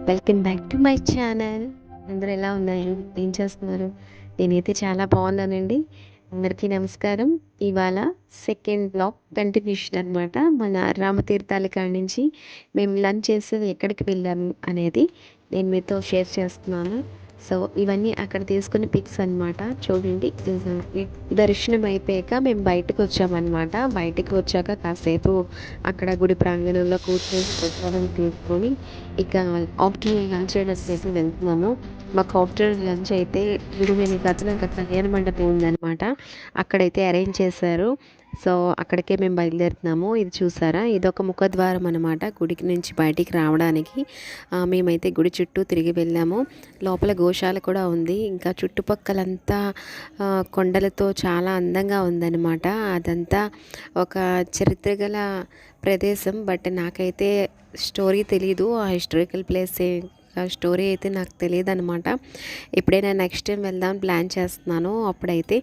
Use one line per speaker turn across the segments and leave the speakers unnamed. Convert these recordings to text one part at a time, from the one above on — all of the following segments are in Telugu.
Welcome back to my channel. అందరూ ఎలా ఉన్నారు? ఏం చేస్తున్నారు? నేనైతే చాలా బాగున్నానండి. అందరికీ నమస్కారం. ఇవాళ సెకండ్ బ్లాగ్ కంటిన్యూషన్ అనమాట. మన రామతీర్థాల కాడి నుంచి మేము లంచ్ చేసేది ఎక్కడికి వెళ్ళాము అనేది నేను మీతో షేర్ చేస్తున్నాను. సో ఇవన్నీ అక్కడ తీసుకుని పిక్స్ అనమాట. చూడండి, దర్శనం అయిపోయాక మేము బయటకు వచ్చామన్నమాట. బయటకు వచ్చాక కాసేపు అక్కడ గుడి ప్రాంగణంలో కూర్చొని ప్రసాదం తీసుకొని ఇక ఆఫ్టర్నూన్ లంచ్ చేసి వెళ్తున్నాము. మాకు ఆఫ్టర్నూన్ లంచ్ అయితే 20 గదుల కళ్యాణ మండపం ఉందన్నమాట. అక్కడైతే అరేంజ్ చేశారు. సో అక్కడికే మేము బయలుదేరుతున్నాము. ఇది చూసారా, ఇదొక ముఖద్వారం అనమాట గుడికి నుంచి బయటికి రావడానికి. మేమైతే గుడి చుట్టూ తిరిగి వెళ్ళాము. లోపల గోశాల కూడా ఉంది. ఇంకా చుట్టుపక్కలంతా కొండలతో చాలా అందంగా ఉందన్నమాట. అదంతా ఒక చరిత్ర గల ప్రదేశం. బట్ నాకైతే స్టోరీ తెలీదు, ఆ హిస్టారికల్ ప్లేస్ స్టోరీ అయితే నాకు తెలియదు అనమాట. ఎప్పుడైనా నెక్స్ట్ టైం వెళ్దాం ప్లాన్ చేస్తున్నాను. అప్పుడైతే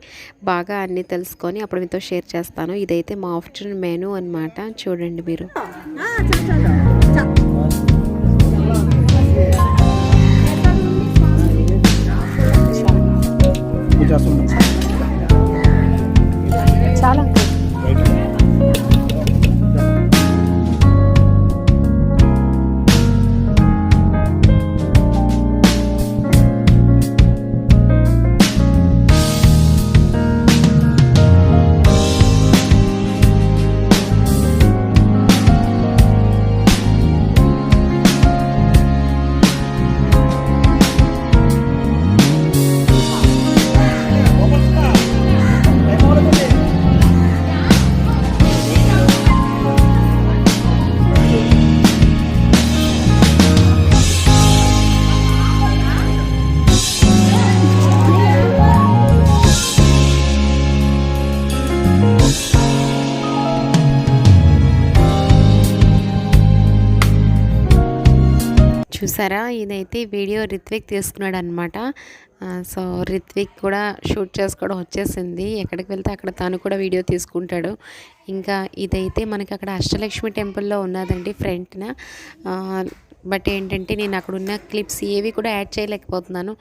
బాగా అన్నీ తెలుసుకొని అప్పుడు మీతో షేర్ చేస్తాను. ఇదైతే మా ఆఫ్టర్నూన్ మెనూ అనమాట. చూడండి మీరు. చాలా చూసారా, ఇదైతే వీడియో రిత్విక్ తీసుకున్నాడు అనమాట. సో రిత్విక్ కూడా షూట్ చేసుకోవడం వచ్చేసింది. ఎక్కడికి వెళ్తే అక్కడ తను కూడా వీడియో తీసుకుంటాడు. ఇంకా ఇదైతే మనకి అక్కడ అష్టలక్ష్మి టెంపుల్లో ఉన్నదండి ఫ్రంట్న. బట్ ఏంటంటే నేను అక్కడ ఉన్న క్లిప్స్ ఏవి కూడా యాడ్ చేయలేకపోతున్నాను.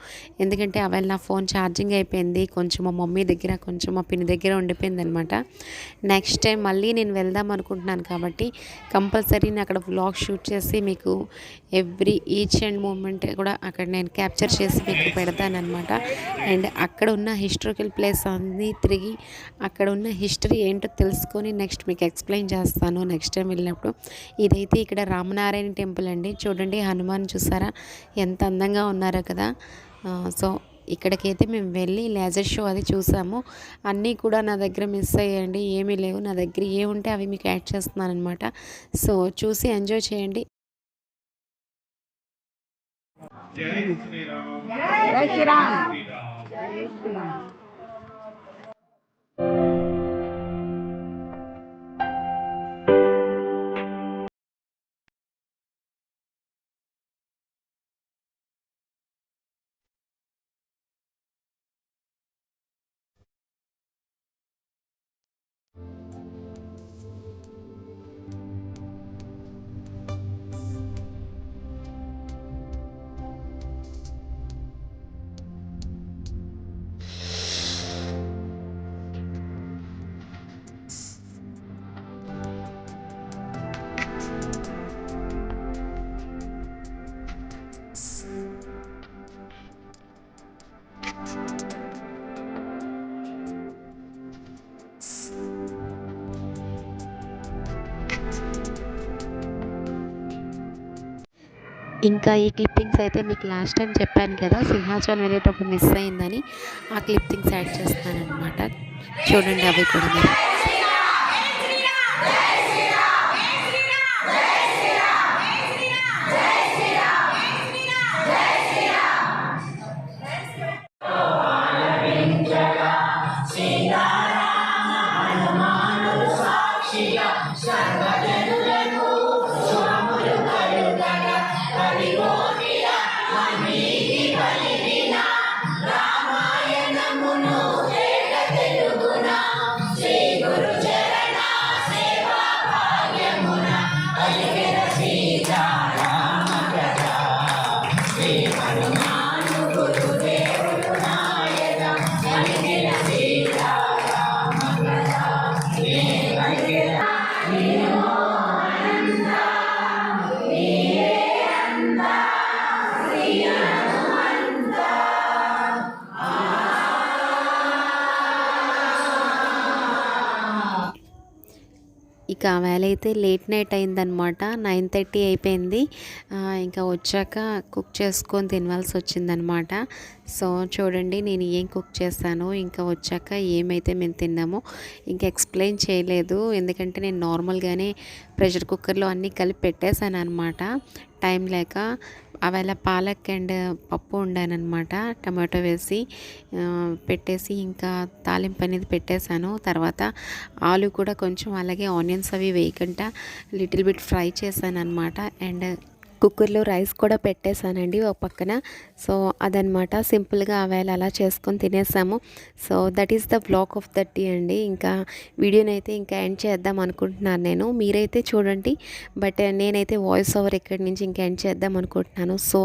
ఎందుకంటే అవి నా ఫోన్ ఛార్జింగ్ అయిపోయింది. కొంచెం మా మమ్మీ దగ్గర, కొంచెం మా పిన్ని దగ్గర ఉండిపోయింది అనమాట. నెక్స్ట్ టైం మళ్ళీ నేను వెళ్దాం అనుకుంటున్నాను కాబట్టి కంపల్సరీ నేను అక్కడ వ్లాగ్ షూట్ చేసి మీకు ఈచ్ అండ్ మూమెంట్ కూడా అక్కడ నేను క్యాప్చర్ చేసి మీకు పెడతానమాట. అండ్ అక్కడ ఉన్న హిస్టారికల్ ప్లేస్ అన్నీ తిరిగి అక్కడ ఉన్న హిస్టరీ ఏంటో తెలుసుకొని నెక్స్ట్ మీకు ఎక్స్ప్లెయిన్ చేస్తాను నెక్స్ట్ టైం వెళ్ళినప్పుడు. ఇదైతే ఇక్కడ రామనారాయణ టెంపుల్ అండి. చూడండి, హనుమాన్ చూసారా ఎంత అందంగా ఉన్నారో కదా. సో ఇక్కడికైతే మేము వెళ్ళి లేజర్ షో అది చూసాము. అన్నీ కూడా నా దగ్గర మిస్ అయ్యాయండి, ఏమీ లేవు. నా దగ్గర ఏముంటే అవి మీకు యాడ్ చేస్తున్నాను అనమాట. సో చూసి ఎంజాయ్ చేయండి. జై శ్రీరామ్. జై శ్రీరామ్. జై శ్రీరామ్. ఇంకా ఈ క్లిప్పింగ్స్ అయితే మీకు లాస్ట్ టైం చెప్పాను కదా, సింహాచలం వెళ్ళేటప్పుడు మిస్ అయిందని. ఆ క్లిప్పింగ్స్ యాడ్ చేస్తాను అనమాట. చూడండి అవి కూడా మీరు. రామాయణమును తెలుగున శ్రీ గురు ఇక ఆ వేళ అయితే లేట్ నైట్ అయిందనమాట. 9:30 అయిపోయింది. ఇంకా వచ్చాక కుక్ చేసుకొని తినవలసి వచ్చిందనమాట. సో చూడండి నేను ఏం కుక్ చేశాను, ఇంకా వచ్చాక ఏమైతే మేము తిన్నామో ఇంకా ఎక్స్ప్లెయిన్ చేయలేదు. ఎందుకంటే నేను నార్మల్గానే ప్రెషర్ కుక్కర్లో అన్నీ కలిపి పెట్టేశాను అనమాట. టైం లేక ఆవేళ పాలక్ అండ్ పప్పు వండానమాట. టమాటో వేసి పెట్టేసి ఇంకా తాలింపు అనేది పెట్టేశాను. తర్వాత ఆలు కూడా కొంచెం అలాగే ఆనియన్స్ అవి వేయకుండా లిటిల్ బిట్ ఫ్రై చేశాను అనమాట. అండ్ కుక్కర్లో రైస్ కూడా పెట్టేశానండి ఒక పక్కన. సో అదనమాట సింపుల్గా ఆవేళ అలా చేసుకొని తినేసాము. So that is the blog of the day అండి. ఇంకా వీడియోని అయితే ఇంకా ఎండ్ చేద్దాం అనుకుంటున్నాను నేను. మీరైతే చూడండి, బట్ నేనైతే వాయిస్ ఓవర్ ఇక్కడి నుంచి ఇంకా ఎండ్ చేద్దాం అనుకుంటున్నాను. సో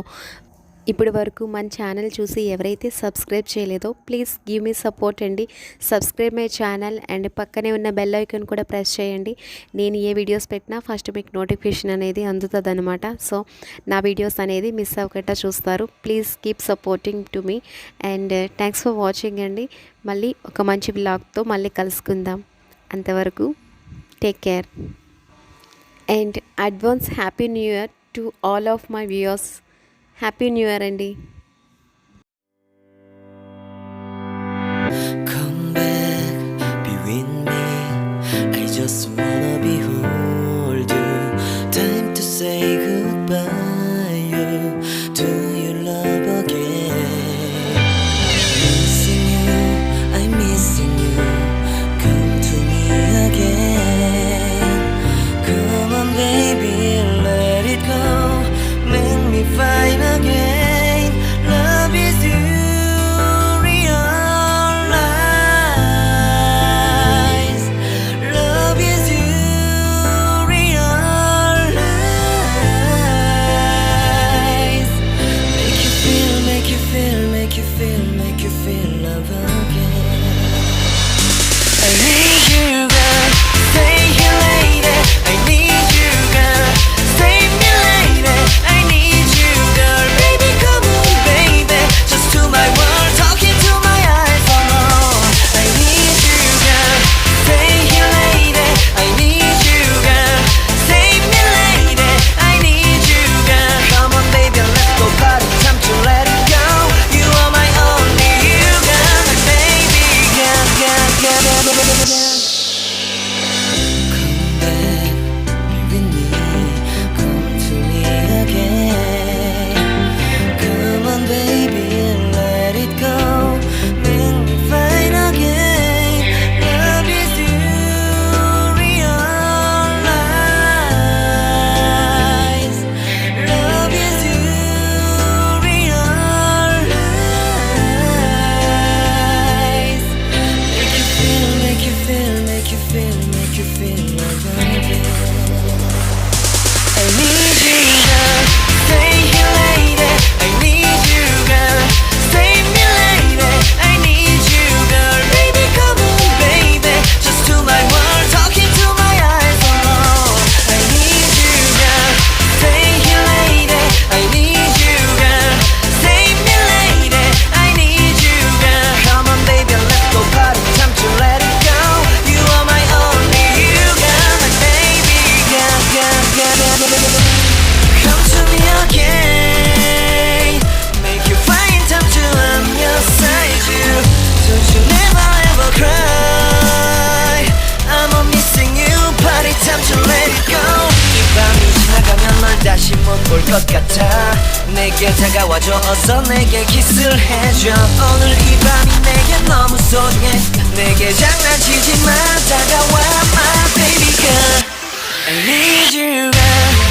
ఇప్పటి వరకు మన ఛానల్ చూసి ఎవరైతే సబ్స్క్రైబ్ చేయలేదో ప్లీజ్ గివ్ మీ సపోర్ట్ అండి. సబ్స్క్రైబ్ మై ఛానల్ అండ్ పక్కనే ఉన్న బెల్ ఐకాన్ కూడా ప్రెస్ చేయండి. నేను ఏ వీడియోస్ పెట్టినా ఫస్ట్ మీకు నోటిఫికేషన్ అనేది అందుతుంది అనమాట. సో నా వీడియోస్ అనేది మిస్ అవ్వకుండా చూస్తారు. Please keep supporting to me and thanks for watching అండి. మళ్ళీ ఒక మంచి బ్లాగ్తో మళ్ళీ కలుసుకుందాం. అంతవరకు take care and advance happy new year to all of my viewers. Happy new year అండి.
Come back, be with me. I just wanna behold you. Time to say goodbye. You do your love again. Missing you, I'm missing you. Come to me again. Come on, baby, let it go. Make me fine again. Love is you, realize. Love is you, realize. Make you feel, make you feel, make you feel, make you feel love again. I need you, girl. Stay here, lady. I need you, girl. Save me, lady. I need you, girl. Baby, come on, baby. Just to my world, talking to my eyes. Oh no, I need you, girl. Stay here, lady. I need you, girl. Save me, lady. I need you, girl. Come on, baby, let's go party. Time to let it go. You are my only you, girl. My baby, girl, girl, girl, girl, girl, girl. Come back, be with me. Come to me again. Come on, baby, let it go. Make me fine again. Love is you, realize. Love is you, realize. Make you feel, make you feel, make you feel, make you feel love again. I need you, girl. Stay here, lady. I need you, girl. Save me, lady. I need you, girl. Baby, come on, baby. Just to my world, talking to my eyes. Oh no, I need you, girl. Stay here, lady. I need you, girl. Save me, lady. I need you, girl. Come on, baby, let's go party. Time to let it go. You are my only you, girl. My baby, girl, girl, girl, girl, girl, girl. Come to me again. Make you find time to I'm your side, you. Don't you never ever cry. I'm all missing you. Party time to let it go. 이 밤이 지나가면 널 다시 못 볼 것 같아. 내게 다가와줘. 어서 내게 키스를 해줘. 오늘 이 밤이 내게 너무 소중해. 내게 장난치지 마. 다가와, my baby girl. I need you, girl.